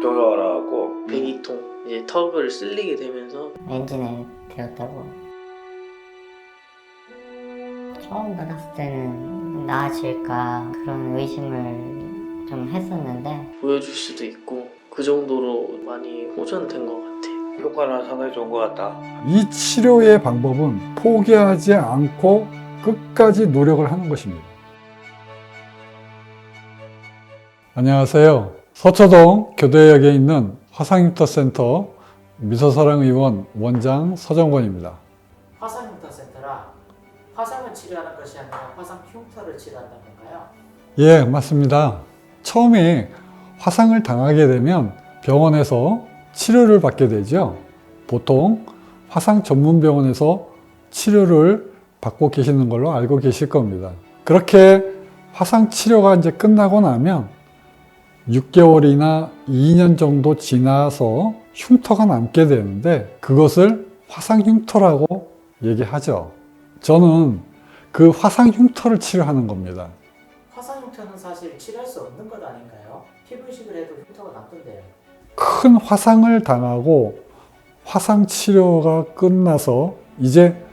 백동이 와라고 배기통 이제 턱을 쓸리게 되면서 엔진을 되었다고. 처음 받았을 때는 나아질까 그런 의심을 좀 했었는데 보여줄 수도 있고 그 정도로 많이 호전된 것 같아. 효과는 상당히 좋은 것 같다. 이 치료의 방법은 포기하지 않고 끝까지 노력을 하는 것입니다. 안녕하세요. 서초동 교대역에 있는 화상흉터센터 미소사랑의원 원장 서정권입니다. 화상흉터센터라 화상을 치료하는 것이 아니라 화상흉터를 치료한다는 건가요? 예, 맞습니다. 처음에 화상을 당하게 되면 병원에서 치료를 받게 되죠. 보통 화상 전문 병원에서 치료를 받고 계시는 걸로 알고 계실 겁니다. 그렇게 화상 치료가 이제 끝나고 나면 6개월이나 2년 정도 지나서 흉터가 남게 되는데 그것을 화상 흉터라고 얘기하죠. 저는 그 화상 흉터를 치료하는 겁니다. 화상흉터는 사실 치료할 수 없는 것 아닌가요? 피부 이식을 해도 흉터가 남던데요. 큰 화상을 당하고 화상 치료가 끝나서 이제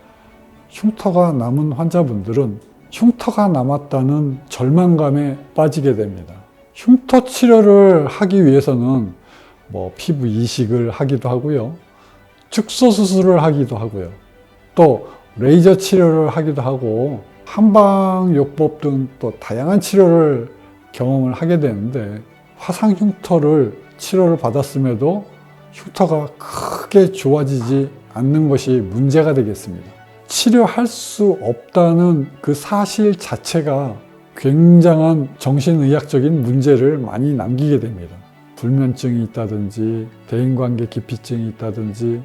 흉터가 남은 환자분들은 흉터가 남았다는 절망감에 빠지게 됩니다. 흉터 치료를 하기 위해서는 피부 이식을 하기도 하고요. 축소 수술을 하기도 하고요. 또 레이저 치료를 하기도 하고 한방요법 등 또 다양한 치료를 경험을 하게 되는데 화상 흉터를 치료를 받았음에도 흉터가 크게 좋아지지 않는 것이 문제가 되겠습니다. 치료할 수 없다는 그 사실 자체가 굉장한 정신의학적인 문제를 많이 남기게 됩니다. 불면증이 있다든지 대인관계 기피증이 있다든지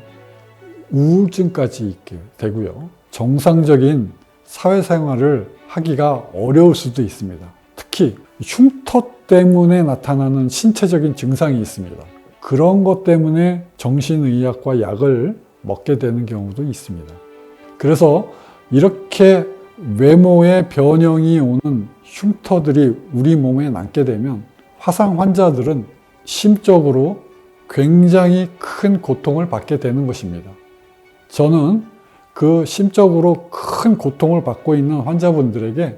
우울증까지 있게 되고요. 정상적인 사회생활을 하기가 어려울 수도 있습니다. 특히 흉터 때문에 나타나는 신체적인 증상이 있습니다. 그런 것 때문에 정신의학과 약을 먹게 되는 경우도 있습니다. 그래서 이렇게 외모의 변형이 오는 흉터들이 우리 몸에 남게 되면 화상 환자들은 심적으로 굉장히 큰 고통을 받게 되는 것입니다. 저는 그 심적으로 큰 고통을 받고 있는 환자분들에게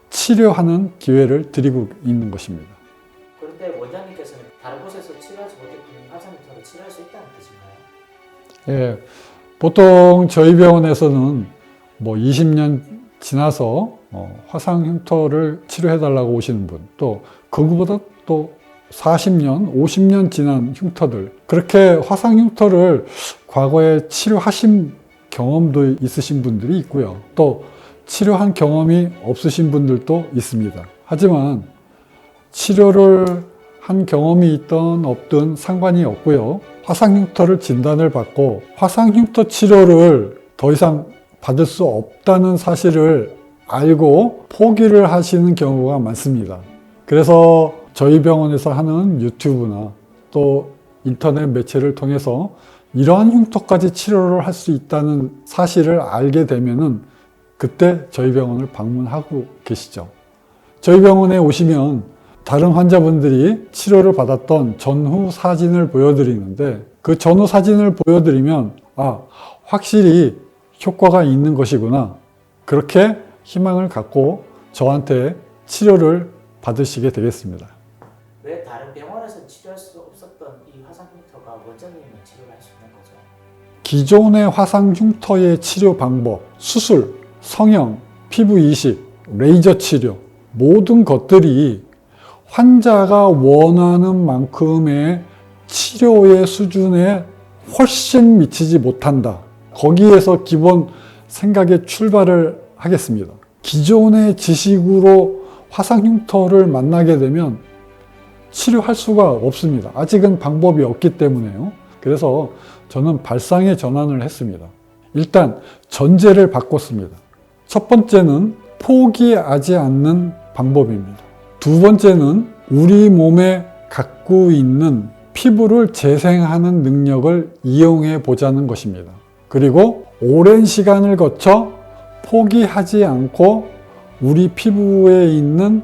치료하는 기회를 드리고 있는 것입니다. 그런데 원장님께서는 다른 곳에서 치료하지 못했던 화상흉터를 치료할 수 있다는 뜻인가요? 예, 보통 저희 병원에서는 20년 지나서 화상 흉터를 치료해달라고 오시는 분, 또 그거보다 또 40년, 50년 지난 흉터들, 그렇게 화상 흉터를 과거에 치료하신 경험도 있으신 분들이 있고요. 또 치료한 경험이 없으신 분들도 있습니다. 하지만 치료를 한 경험이 있든 없든 상관이 없고요. 화상 흉터를 진단을 받고 화상 흉터 치료를 더 이상 받을 수 없다는 사실을 알고 포기를 하시는 경우가 많습니다. 그래서 저희 병원에서 하는 유튜브나 또 인터넷 매체를 통해서 이러한 흉터까지 치료를 할 수 있다는 사실을 알게 되면은 그때 저희 병원을 방문하고 계시죠. 저희 병원에 오시면 다른 환자분들이 치료를 받았던 전후 사진을 보여드리는데 그 전후 사진을 보여드리면 확실히 효과가 있는 것이구나. 그렇게 희망을 갖고 저한테 치료를 받으시게 되겠습니다. 왜 다른 병원에서 치료할 수 없었던 이 화상흉터가 원장님은 치료를 할 수 있는 거죠? 기존의 화상 흉터의 치료 방법, 수술, 성형, 피부 이식, 레이저 치료 모든 것들이 환자가 원하는 만큼의 치료의 수준에 훨씬 미치지 못한다. 거기에서 기본 생각의 출발을 하겠습니다. 기존의 지식으로 화상 흉터를 만나게 되면 치료할 수가 없습니다. 아직은 방법이 없기 때문에요. 그래서 저는 발상의 전환을 했습니다. 일단 전제를 바꿨습니다. 첫 번째는 포기하지 않는 방법입니다. 두 번째는 우리 몸에 갖고 있는 피부를 재생하는 능력을 이용해 보자는 것입니다. 그리고 오랜 시간을 거쳐 포기하지 않고 우리 피부에 있는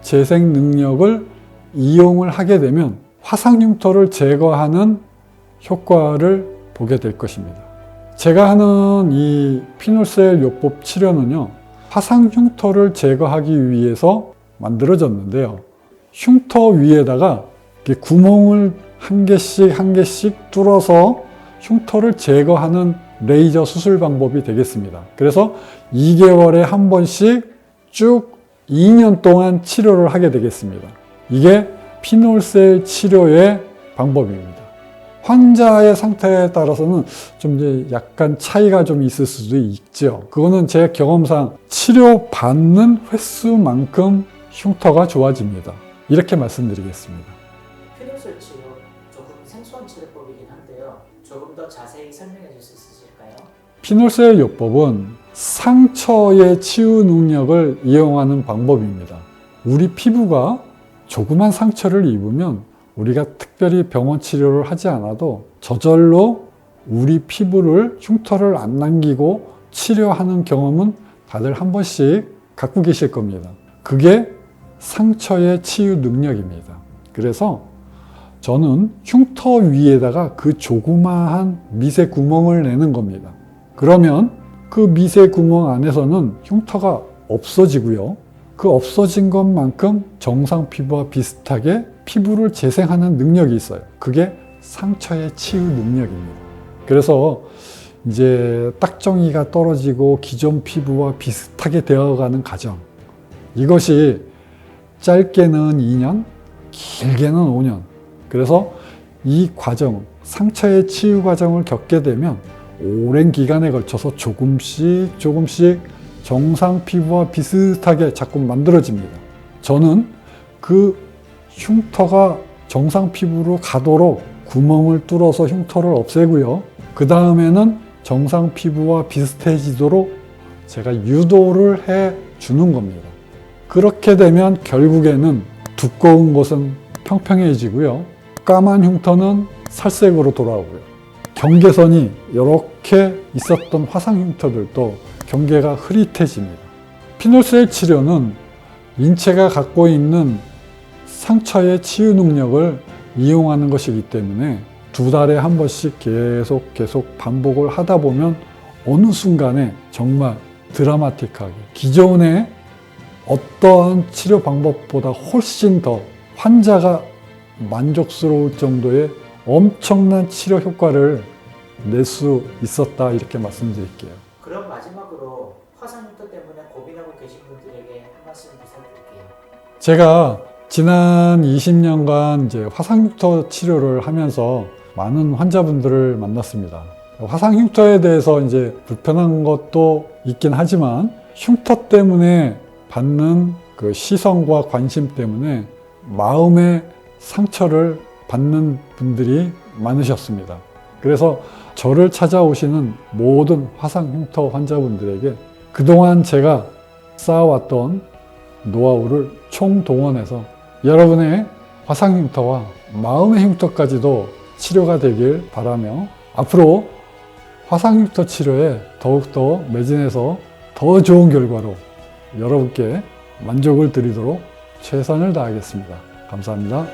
재생 능력을 이용을 하게 되면 화상 흉터를 제거하는 효과를 보게 될 것입니다. 제가 하는 이 피놀셀 요법 치료는요, 화상 흉터를 제거하기 위해서 만들어졌는데요. 흉터 위에다가 이렇게 구멍을 한 개씩 뚫어서 흉터를 제거하는 레이저 수술 방법이 되겠습니다. 그래서 2개월에 한 번씩 쭉 2년 동안 치료를 하게 되겠습니다. 이게 피놀셀 치료의 방법입니다. 환자의 상태에 따라서는 좀 이제 약간 차이가 좀 있을 수도 있죠. 그거는 제 경험상 치료받는 횟수만큼 흉터가 좋아집니다. 이렇게 말씀드리겠습니다. 피놀셀 치료 조금 생소한 치료법이긴 한데요. 조금 더 자세히 설명해 줄 수 있으실까요? 피놀셀 요법은 상처의 치유 능력을 이용하는 방법입니다. 우리 피부가 조그만 상처를 입으면 우리가 특별히 병원 치료를 하지 않아도 저절로 우리 피부를 흉터를 안 남기고 치료하는 경험은 다들 한 번씩 갖고 계실 겁니다. 그게 상처의 치유 능력입니다. 그래서 저는 흉터 위에다가 그 조그마한 미세 구멍을 내는 겁니다. 그러면 그 미세 구멍 안에서는 흉터가 없어지고요. 그 없어진 것만큼 정상 피부와 비슷하게 피부를 재생하는 능력이 있어요. 그게 상처의 치유 능력입니다. 그래서 이제 딱정이가 떨어지고 기존 피부와 비슷하게 되어가는 과정, 이것이 짧게는 2년, 길게는 5년. 그래서 이 과정, 상처의 치유 과정을 겪게 되면 오랜 기간에 걸쳐서 조금씩 정상 피부와 비슷하게 자꾸 만들어집니다. 저는 그 흉터가 정상 피부로 가도록 구멍을 뚫어서 흉터를 없애고요. 그 다음에는 정상 피부와 비슷해지도록 제가 유도를 해 주는 겁니다. 그렇게 되면 결국에는 두꺼운 곳은 평평해지고요. 까만 흉터는 살색으로 돌아오고요. 경계선이 이렇게 있었던 화상 흉터들도 경계가 흐릿해집니다. 피놀셀 치료는 인체가 갖고 있는 상처의 치유 능력을 이용하는 것이기 때문에 2달에 한 번씩 계속 반복을 하다 보면 어느 순간에 정말 드라마틱하게 기존의 어떠한 치료 방법보다 훨씬 더 환자가 만족스러울 정도의 엄청난 치료 효과를 낼 수 있었다, 이렇게 말씀드릴게요. 그럼 마지막으로 화상 흉터 때문에 고민하고 계신 분들에게 한 말씀 부탁드릴게요. 제가 지난 20년간 이제 화상 흉터 치료를 하면서 많은 환자분들을 만났습니다. 화상 흉터에 대해서 이제 불편한 것도 있긴 하지만 흉터 때문에 받는 그 시선과 관심 때문에 마음의 상처를 받는 분들이 많으셨습니다. 그래서 저를 찾아오시는 모든 화상 흉터 환자분들에게 그동안 제가 쌓아왔던 노하우를 총동원해서 여러분의 화상 흉터와 마음의 흉터까지도 치료가 되길 바라며 앞으로 화상 흉터 치료에 더욱더 매진해서 더 좋은 결과로 여러분께 만족을 드리도록 최선을 다하겠습니다. 감사합니다.